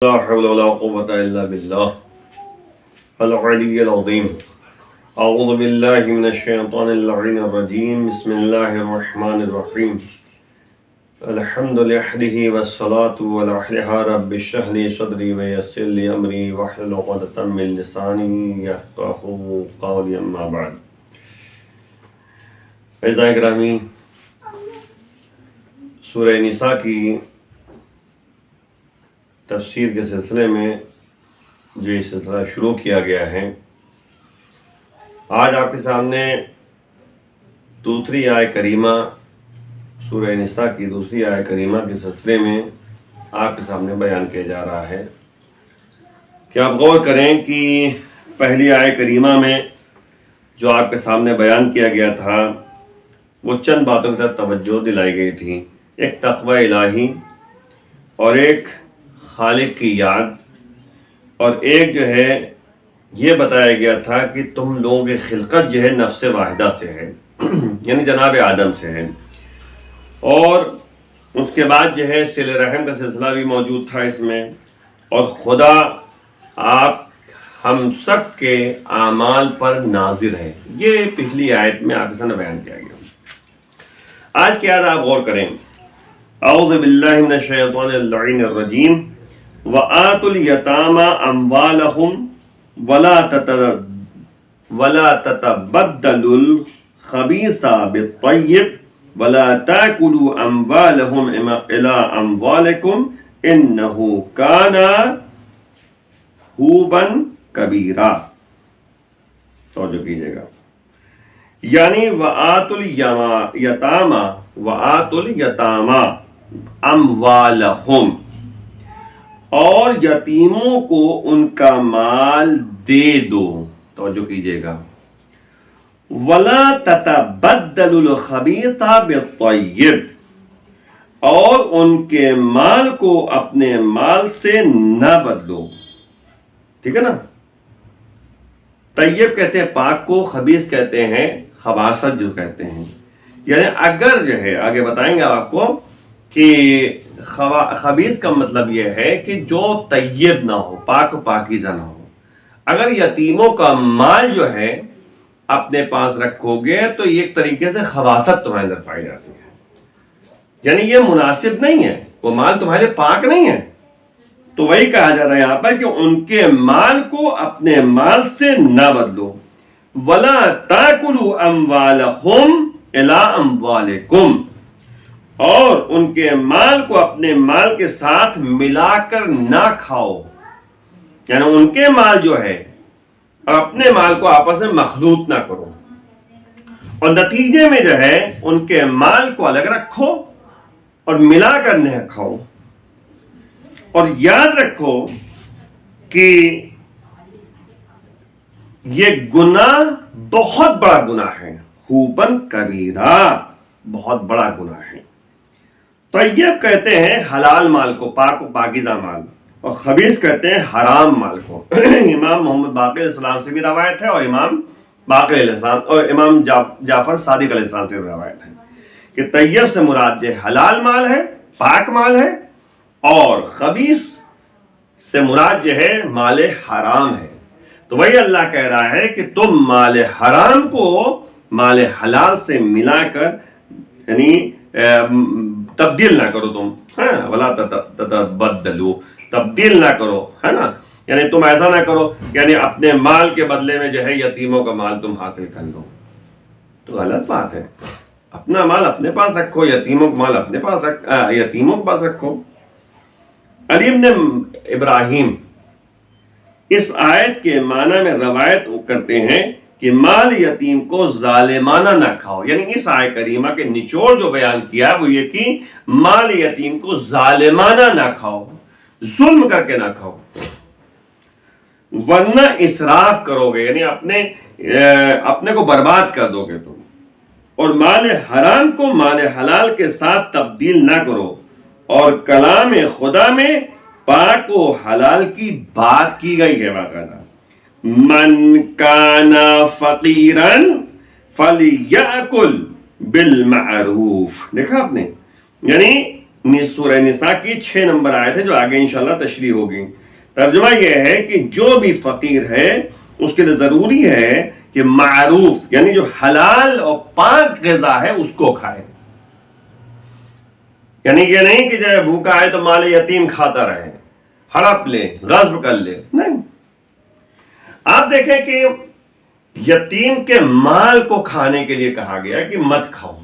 لا حول ولا قوة إلا بالله العلي العظيم. أعوذ بالله من الشيطان اللعين الرجيم. بسم الله الرحمن الرحيم. الحمد لله والصلاة والحمد رب اشرح لي صدري ويسر لي أمري واحلل عقدة من لساني يفقهوا قولي. أما بعد. اعزائي گرامی، سورہ نساء کی تفسیر کے سلسلے میں جو یہ سلسلہ شروع کیا گیا ہے، آج آپ کے سامنے دوسری آیت کریمہ، سورہ نساء کی دوسری آیت کریمہ کے سلسلے میں آپ کے سامنے بیان کیا جا رہا ہے کہ آپ غور کریں کہ پہلی آیت کریمہ میں جو آپ کے سامنے بیان کیا گیا تھا وہ چند باتوں کی طرف توجہ دلائی گئی تھی، ایک تقوی الہی اور ایک خالق کی یاد، اور ایک جو ہے یہ بتایا گیا تھا کہ تم لوگوں کی خلقت جو ہے نفس واحدہ سے ہے یعنی جناب آدم سے ہے، اور اس کے بعد جو ہے صلہ رحم کا سلسلہ بھی موجود تھا اس میں، اور خدا آپ ہم سب کے اعمال پر ناظر ہے۔ یہ پچھلی آیت میں آپ کے سامنے بیان کیا گیا۔ آج کی آیت آپ غور کریں۔ اعوذ باللہ من الشیطان اللعین الرجیم وآتوا الیتامی اموالہم ولا تتبدلوا الخبیث بالطیب ولا تاکلوا اموالہم الی اموالکم انہ کان حوبا کبیرا۔ توجہ کیجئے گا، یعنی وآتوا الیتامی اموالہم، اور یتیموں کو ان کا مال دے دو۔ توجہ کیجئے گا، وَلَا تَتَبَدَّلُوا الْخَبِيثَ بِالطَّيِّبِ، اور ان کے مال کو اپنے مال سے نہ بدلو۔ ٹھیک ہے نا؟ طیب کہتے ہیں پاک کو، خبیث کہتے ہیں خباثت جو کہتے ہیں، یعنی اگر جو ہے آگے بتائیں گے آپ کو کہ خبیث کا مطلب یہ ہے کہ جو طیب نہ ہو، پاک و پاکیزہ نہ ہو۔ اگر یتیموں کا مال جو ہے اپنے پاس رکھو گے تو یہ ایک طریقے سے خباثت تمہارے اندر پائی جاتی ہے، یعنی یہ مناسب نہیں ہے، وہ مال تمہارے پاک نہیں ہے۔ تو وہی کہا جا رہا ہے یہاں پر کہ ان کے مال کو اپنے مال سے نہ بدلو۔ وَلَا تَأْكُلُوا أَمْوَالَهُمْ إِلَىٰ أَمْوَالِكُمْ، اور ان کے مال کو اپنے مال کے ساتھ ملا کر نہ کھاؤ، یعنی ان کے مال جو ہے اور اپنے مال کو آپس میں مخلوط نہ کرو، اور نتیجے میں جو ہے ان کے مال کو الگ رکھو اور ملا کر نہ کھاؤ۔ اور یاد رکھو کہ یہ گناہ بہت بڑا گناہ ہے، خوبن کبیرہ، بہت بڑا گناہ ہے۔ طیب کہتے ہیں حلال مال کو، پاک و پاکیزہ مال، اور خبیث کہتے ہیں حرام مال کو۔ امام محمد باقر علیہ السلام سے بھی روایت ہے، اور امام باقر علیہ السلام اور امام جعفر صادق علیہ السلام سے بھی روایت ہے کہ طیب سے مراد یہ حلال مال ہے، پاک مال ہے، اور خبیث سے مراد جو ہے مال حرام ہے۔ تو وہی اللہ کہہ رہا ہے کہ تم مال حرام کو مال حلال سے ملا کر یعنی تبدیل نہ کرو تم، ولا تتبدلوا، تبدیل نہ کرو، ہے نا، یعنی تم ایسا نہ کرو یعنی اپنے مال کے بدلے میں جو ہے یتیموں کا مال تم حاصل کر لو، تو غلط بات ہے۔ اپنا مال اپنے پاس رکھو، یتیموں کا مال اپنے پاس یتیموں کے پاس رکھو۔ علی بن ابراہیم اس آیت کے معنی میں روایت کرتے ہیں کہ مال یتیم کو ظالمانہ نہ کھاؤ، یعنی اس آیت کریمہ کے نچوڑ جو بیان کیا وہ یہ کہ مال یتیم کو ظالمانہ نہ کھاؤ، ظلم کر کے نہ کھاؤ، ورنہ اسراف کرو گے، یعنی اپنے کو برباد کر دو گے تم۔ اور مال حرام کو مال حلال کے ساتھ تبدیل نہ کرو، اور کلام خدا میں پاک و حلال کی بات کی گئی ہے باقاعدہ۔ من کان فقیرا فلیأکل بالمعروف، دیکھا آپ نے، یعنی سورہ نساء کی 6 نمبر آیت ہے جو آگے انشاءاللہ تشریح ہوگی. ترجمہ یہ ہے کہ جو بھی فقیر ہے اس کے لیے ضروری ہے کہ معروف یعنی جو حلال اور پاک غذا ہے اس کو کھائے. یعنی یہ نہیں کہ جو بھوکا ہے تو مال یتیم کھاتا رہے، ہڑپ لے، غصب کر لے. نہیں، آپ دیکھیں کہ یتیم کے مال کو کھانے کے لیے کہا گیا کہ مت کھاؤ.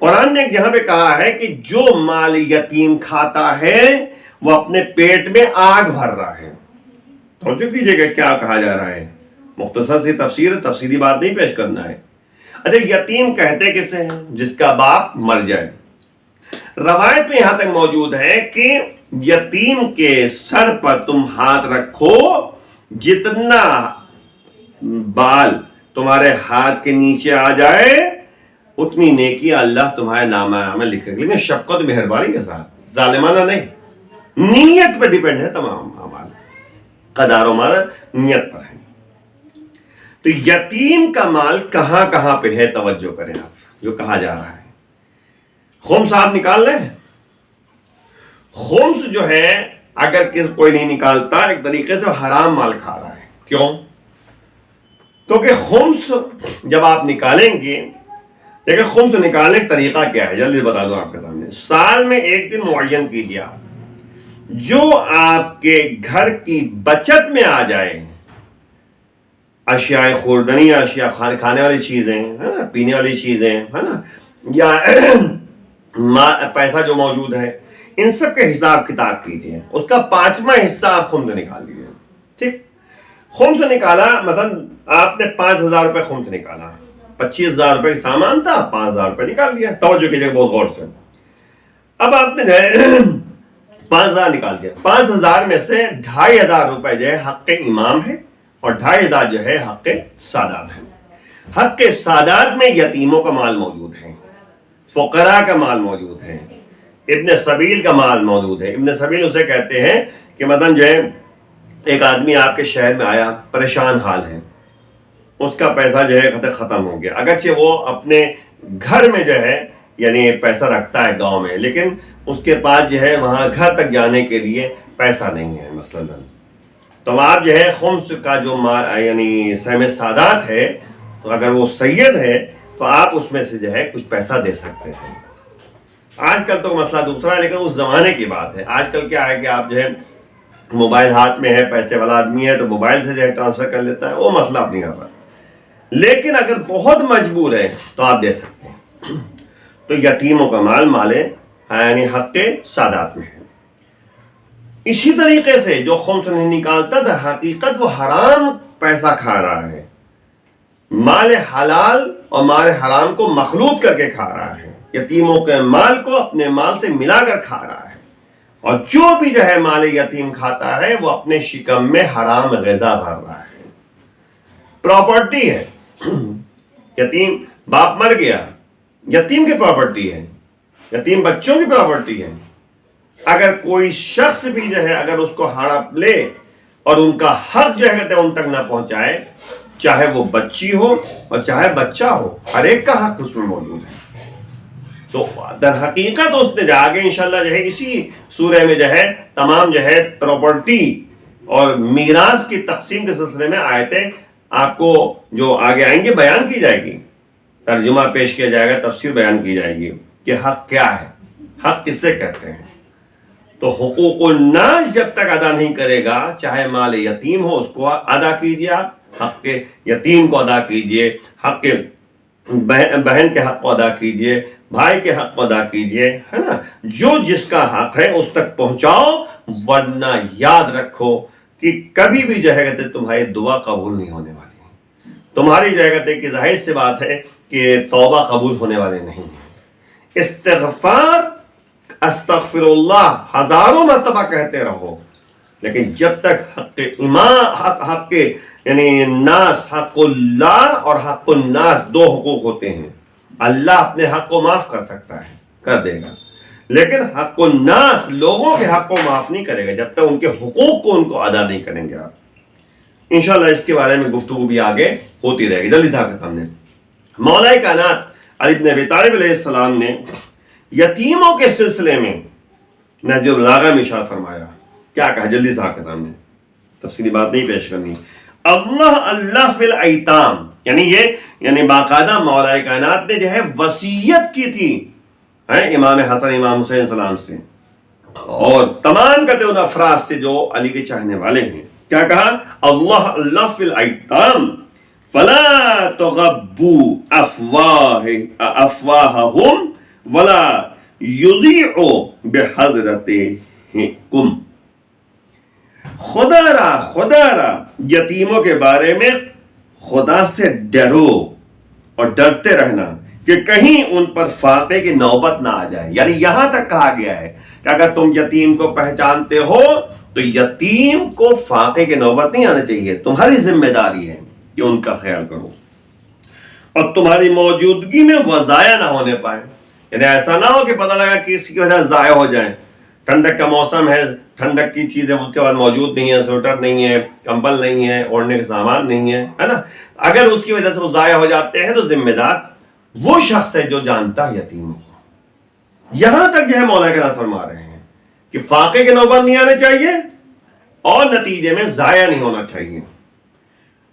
قرآن نے ایک جگہ پہ کہا ہے کہ جو مال یتیم کھاتا ہے وہ اپنے پیٹ میں آگ بھر رہا ہے. توجہ کیجیے گا کیا کہا جا رہا ہے، مختصر سی تفسیر، تفصیلی بات نہیں پیش کرنا ہے. اچھا، یتیم کہتے کسے ہیں؟ جس کا باپ مر جائے. روایت میں یہاں تک موجود ہے کہ یتیم کے سر پر تم ہاتھ رکھو، جتنا بال تمہارے ہاتھ کے نیچے آ جائے اتنی نیکی اللہ تمہارے نامہ میں لکھے گا، لیکن شفقت مہربانی کے ساتھ، ظالمانہ نہیں. نیت پہ ڈیپینڈ ہے تمام اعمال، قدار و مال نیت پر ہے. تو یتیم کا مال کہاں کہاں پہ ہے توجہ کریں آپ، جو کہا جا رہا ہے. خمس آپ نکال لیں. خمس جو ہے اگر کوئی نہیں نکالتا ایک طریقے سے حرام مال کھا رہا ہے. کیوں؟ کیونکہ خمس جب آپ نکالیں گے، دیکھیں خمس نکالنے کا طریقہ کیا ہے، جلدی بتا دوں آپ کے سامنے. سال میں ایک دن معین کیجیے آپ، جو آپ کے گھر کی بچت میں آ جائے، اشیاء خوردنی، اشیاء کھانے والی چیزیں ہے نا، پینے والی چیزیں ہے نا، یا پیسہ جو موجود ہے، ان سب کے حساب کتاب کیجیے. اس کا 5واں حصہ آپ خمس نکال لیجیے. ٹھیک، خمس نکالا، مثلا آپ نے 5,000 روپے خمس نکالا، 25,000 روپے کا سامان تھا، 5,000 روپے نکال دیا. توجہ کیجیے بہت غور سے. اب آپ نے 5,000 نکال دیا. 5,000 میں سے 2,500 روپے جو ہے حق امام ہے اور 2,500 جو ہے حق سادات ہے. حق سادات میں یتیموں کا مال موجود ہے، فقراء کا مال موجود ہے، ابن سبیل کا مال موجود ہے. ابن سبیل اسے کہتے ہیں کہ مثلا جو ہے ایک آدمی آپ کے شہر میں آیا، پریشان حال ہے، اس کا پیسہ جو ہے ختم ہو گیا. اگرچہ وہ اپنے گھر میں جو ہے یعنی پیسہ رکھتا ہے گاؤں میں، لیکن اس کے پاس جو ہے وہاں گھر تک جانے کے لیے پیسہ نہیں ہے مثلا. تو آپ جو ہے خمس کا جو یعنی سہم سادات ہے، تو اگر وہ سید ہے تو آپ اس میں سے جو ہے کچھ پیسہ دے سکتے ہیں. آج کل تو مسئلہ دوسرا ہے، لیکن اس زمانے کی بات ہے. آج کل کیا ہے کہ آپ جو ہے موبائل ہاتھ میں ہے، پیسے والا آدمی ہے تو موبائل سے جو ہے ٹرانسفر کر لیتا ہے، وہ مسئلہ اپنی جگہ پر. لیکن اگر بہت مجبور ہے تو آپ دے سکتے ہیں. تو یتیموں کا مال یعنی حق سادات میں ہے. اسی طریقے سے جو خمس نہیں نکالتا در حقیقت وہ حرام پیسہ کھا رہا ہے، مال حلال اور مال حرام کو مخلوط کر کے کھا رہا ہے. یتیموں کے مال کو اپنے مال سے ملا کر کھا رہا ہے. اور جو بھی جو ہے مال یتیم کھاتا ہے وہ اپنے شکم میں حرام غذا بھر رہا ہے. پراپرٹی ہے، یتیم باپ مر گیا، یتیم کی پراپرٹی ہے، یتیم بچوں کی پراپرٹی ہے. اگر کوئی شخص بھی جو ہے اگر اس کو ہڑپ لے اور ان کا حق جو ہے ان تک نہ پہنچائے، چاہے وہ بچی ہو اور چاہے بچہ ہو، ہر ایک کا حق اس میں موجود ہے. تو در حقیقت اس نے جا کے انشاءاللہ جو ہے اسی سورہ میں جو ہے تمام جو ہے پراپرٹی اور میراث کی تقسیم کے سلسلے میں آیتیں آپ کو جو آگے آئیں گے بیان کی جائے گی، ترجمہ پیش کیا جائے گا، تفسیر بیان کی جائے گی کہ حق کیا ہے، حق کس سے کہتے ہیں. تو حقوق الناس جب تک ادا نہیں کرے گا، چاہے مال یتیم ہو اس کو ادا کیجیے، آپ حق کے یتیم کو ادا کیجیے، حق کے بہن کے حق کو ادا کیجیے، بھائی کے حق کو ادا کیجیے، ہے نا. جو جس کا حق ہے اس تک پہنچاؤ، ورنہ یاد رکھو کہ کبھی بھی جو ہے تمہاری دعا قبول نہیں ہونے والی. تمہاری جو ہے کہ ظاہر سی بات ہے کہ توبہ قبول ہونے والے نہیں. استغفار استغفر اللہ ہزاروں مرتبہ کہتے رہو، لیکن جب تک حق ایمان، حق یعنی ناس، حق اللہ اور حق الناس دو حقوق ہوتے ہیں. اللہ اپنے حق کو معاف کر سکتا ہے، کر دے گا، لیکن حق الناس لوگوں کے حق کو معاف نہیں کرے گا جب تک ان کے حقوق کو ان کو ادا نہیں کریں گے آپ. انشاءاللہ اس کے بارے میں گفتگو بھی آگے ہوتی رہے گی. جلدی صاحب کے سامنے مولا کائنات علی بن ابی طالب علیہ السلام نے یتیموں کے سلسلے میں نہج البلاغہ میں ارشاد فرمایا، کیا کہا جلدی سے آپ کے سامنے، تفصیلی بات نہیں پیش کرنی، اللہ فی الایتام، یعنی باقاعدہ مولا کائنات نے جو ہے وصیت کی تھی امام حسن امام حسین السلام سے اور تمام کہتے ان افراد سے جو علی کے چاہنے والے ہیں. کیا کہا؟ اللہ فی الایتام فلا تغبوا افواہہم ولا یضیعوا بحضرتہم. خدا را یتیموں کے بارے میں خدا سے ڈرو اور ڈرتے رہنا کہ کہیں ان پر فاقے کی نوبت نہ آ جائے. یعنی یہاں تک کہا گیا ہے کہ اگر تم یتیم کو پہچانتے ہو تو یتیم کو فاقے کی نوبت نہیں آنا چاہیے. تمہاری ذمہ داری ہے کہ ان کا خیال کرو اور تمہاری موجودگی میں وہ ضائع نہ ہونے پائے. یعنی ایسا نہ ہو کہ پتہ لگا کہ کسی کی وجہ ضائع ہو جائیں. ٹھنڈک کا موسم ہے، ٹھنڈک کی چیزیں اس کے بعد موجود نہیں ہے، سویٹر نہیں ہے، کمبل نہیں ہے، اوڑھنے کا سامان نہیں ہے نا. اگر اس کی وجہ سے وہ ضائع ہو جاتے ہیں تو ذمہ دار وہ شخص ہے جو جانتا ہے یتیم کو. یہاں تک جو ہے مولا کرام فرما رہے ہیں کہ فاقے کے نوبت نہیں آنے چاہیے اور نتیجے میں ضائع نہیں ہونا چاہیے.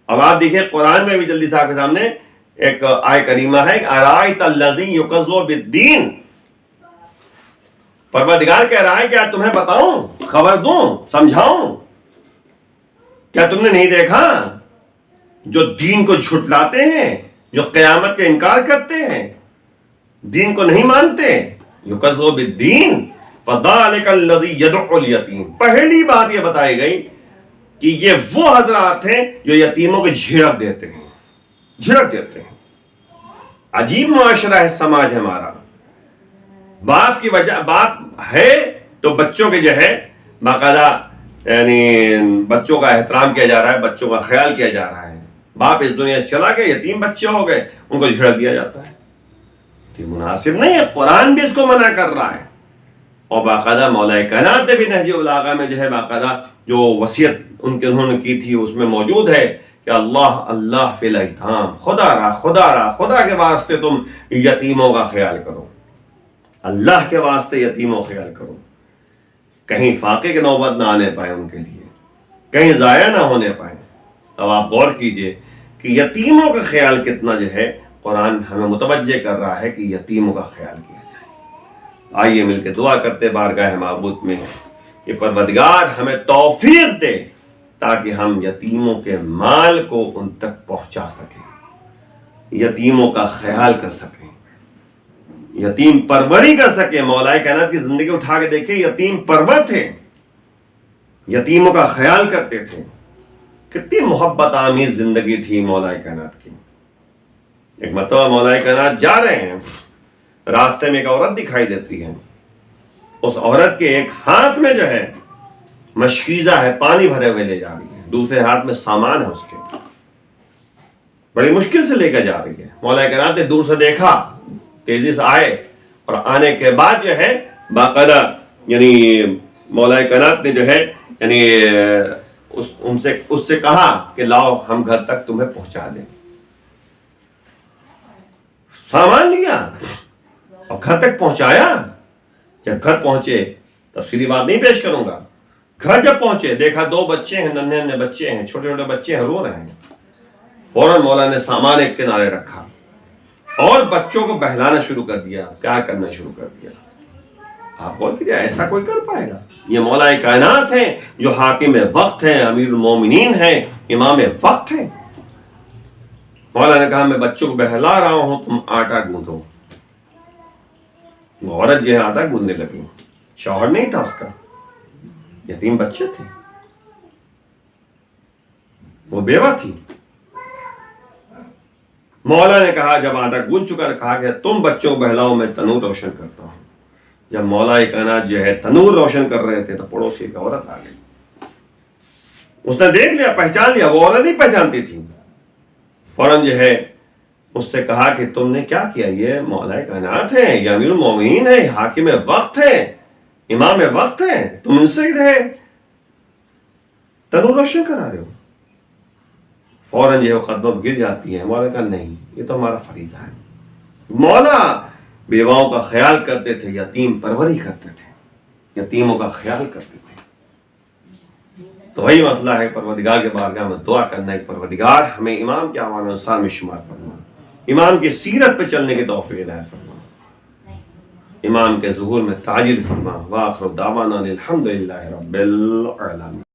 اب آپ دیکھیں قرآن میں بھی جلدی سے آپ کے سامنے ایک آیہ کریمہ ہے، ارائیت الذی یکذب بالدین. پروردگار کہہ رہا ہے کیا تمہیں بتاؤں، خبر دوں، سمجھاؤں؟ کیا تم نے نہیں دیکھا جو دین کو جھٹلاتے ہیں، جو قیامت کا انکار کرتے ہیں، دین کو نہیں مانتے؟ یکذب بالدین فذلک الذی یدعو الیتیم. پہلی بات یہ بتائی گئی کہ یہ وہ حضرات ہیں جو یتیموں کو جھڑک دیتے ہیں. عجیب معاشرہ ہے، سماج ہے ہمارا. باپ کی وجہ باپ ہے تو بچوں کے جو ہے باقاعدہ یعنی بچوں کا احترام کیا جا رہا ہے، بچوں کا خیال کیا جا رہا ہے. باپ اس دنیا سے چلا گیا، یتیم بچے ہو گئے، ان کو جھڑک دیا جاتا ہے. یہ مناسب نہیں ہے. قرآن بھی اس کو منع کر رہا ہے اور باقاعدہ مولا کائنات نے بھی نہج البلاغہ میں جو ہے باقاعدہ جو وصیت انہوں نے کی تھی اس میں موجود ہے کہ اللہ فی الایتام، خدا کے واسطے تم یتیموں کا خیال کرو، اللہ کے واسطے یتیموں کا خیال کرو، کہیں فاقے کے نوبت نہ آنے پائے ان کے لیے، کہیں ضائع نہ ہونے پائے. اب آپ غور کیجئے کہ یتیموں کا خیال کتنا جو ہے قرآن ہمیں متوجہ کر رہا ہے کہ یتیموں کا خیال کیا جائے. آئیے مل کے دعا کرتے بارگاہ معبود میں کہ پروردگار ہمیں توفیق دے تاکہ ہم یتیموں کے مال کو ان تک پہنچا سکیں، یتیموں کا خیال کر سکیں، یتیم پروری کر سکیں. مولا کائنات کی زندگی اٹھا کے دیکھیں، یتیم پرور تھے، یتیموں کا خیال کرتے تھے. کتنی محبت آمیز زندگی تھی مولا کائنات کی. ایک مرتبہ مولا کائنات جا رہے ہیں، راستے میں ایک عورت دکھائی دیتی ہے. اس عورت کے ایک ہاتھ میں جو ہے مشکیزہ ہے، پانی بھرے ہوئے لے جا رہی ہے، دوسرے ہاتھ میں سامان ہے اس کے، بڑی مشکل سے لے کر جا رہی ہے. مولا کائنات نے دور سے دیکھا، تیزی سے آئے اور آنے کے بعد جو ہے باقاعدہ یعنی مولا کائنات نے جو ہے یعنی اس سے کہا کہ لاؤ ہم گھر تک تمہیں پہنچا دیں. سامان لیا اور گھر تک پہنچایا. جب گھر پہنچے، تفصیلی بات نہیں پیش کروں گا، گھر جب پہنچے دیکھا 2 بچے ہیں، ننھے بچے ہیں، چھوٹے چھوٹے بچے ہیں، رو رہے ہیں. فوراً مولا نے سامان ایک کنارے رکھا اور بچوں کو بہلانا شروع کر دیا، پیار کرنا شروع کر دیا. آپ بول کے ایسا کوئی کر پائے گا؟ یہ مولا کائنات ہیں جو حاکم وقت ہیں، امیر المومنین ہیں، امام وقت ہیں. مولا نے کہا میں بچوں کو بہلا رہا ہوں، تم آٹا گوندھو. وہ عورت جو ہے آٹا گوندنے لگی. شوہر نہیں تھا اس کا، یتیم بچے تھے، وہ بیوہ تھی. مولا نے کہا جب آٹا گوندھ چکا، کہا کہ تم بچوں کو بہلاؤ، میں تنور روشن کرتا ہوں. جب مولا کائنات جو ہے تنور روشن کر رہے تھے تو پڑوسی ایک عورت آ گئی. اس نے دیکھ لیا، پہچان لیا. وہ عورت نہیں پہچانتی تھی. فوراً جو ہے اس سے کہا کہ تم نے کیا کیا؟ یہ مولا کائنات ہیں، یہ امیر المومنین ہیں، حاکم وقت ہیں، امام وقت ہیں، تم ان سے رہے تنور روشن کرا رہے ہو. فوراً یہ قدموں گر جاتی ہے. مولا کہا نہیں، یہ تو ہمارا فریضہ ہے. مولا بیواؤں کا خیال کرتے تھے, یتیم پروری کرتے تھے, یتیموں کا خیال کرتے تھے. تو وہی مسئلہ ہے, پروردگار کے بارگاہ میں دعا کرنا ہے کہ پروردگار ہمیں امام کے اعمال انصار میں شمار فرما, امام کی سیرت پہ چلنے کی توفیق عنایت فرما, امام کے ظہور میں تاجر فرما. وآخر دعوانا الحمدللہ رب العالمین.